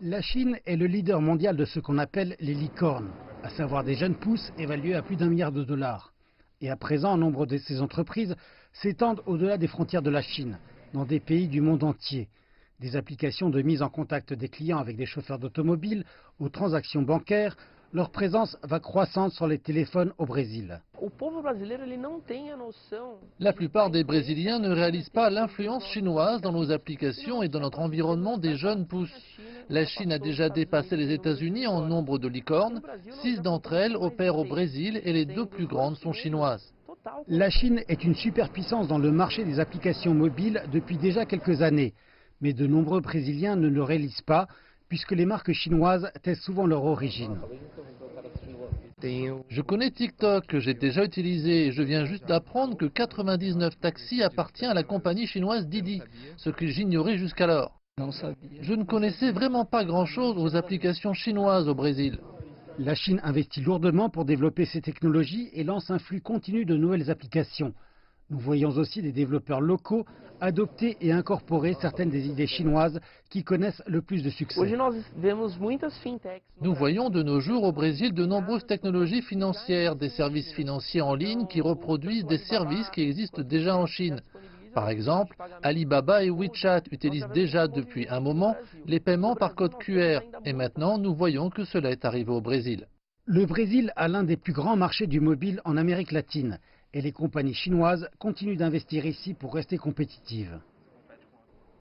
La Chine est le leader mondial de ce qu'on appelle les licornes, à savoir des jeunes pousses évaluées à plus d'1 milliard de dollars. Et à présent, un nombre de ces entreprises s'étendent au-delà des frontières de la Chine, dans des pays du monde entier. Des applications de mise en contact des clients avec des chauffeurs d'automobile aux transactions bancaires, leur présence va croissante sur les téléphones au Brésil. La plupart des Brésiliens ne réalisent pas l'influence chinoise dans nos applications et dans notre environnement des jeunes pousses. La Chine a déjà dépassé les États-Unis en nombre de licornes. 6 d'entre elles opèrent au Brésil et les 2 plus grandes sont chinoises. La Chine est une superpuissance dans le marché des applications mobiles depuis déjà quelques années. Mais de nombreux Brésiliens ne le réalisent pas, puisque les marques chinoises taisent souvent leur origine. Je connais TikTok, que j'ai déjà utilisé, et je viens juste d'apprendre que 99 taxis appartient à la compagnie chinoise Didi, ce que j'ignorais jusqu'alors. Je ne connaissais vraiment pas grand-chose aux applications chinoises au Brésil. La Chine investit lourdement pour développer ces technologies et lance un flux continu de nouvelles applications. Nous voyons aussi des développeurs locaux adopter et incorporer certaines des idées chinoises qui connaissent le plus de succès. Nous voyons de nos jours au Brésil de nombreuses technologies financières, des services financiers en ligne qui reproduisent des services qui existent déjà en Chine. Par exemple, Alibaba et WeChat utilisent déjà depuis un moment les paiements par code QR et maintenant nous voyons que cela est arrivé au Brésil. Le Brésil a l'un des plus grands marchés du mobile en Amérique latine et les compagnies chinoises continuent d'investir ici pour rester compétitives.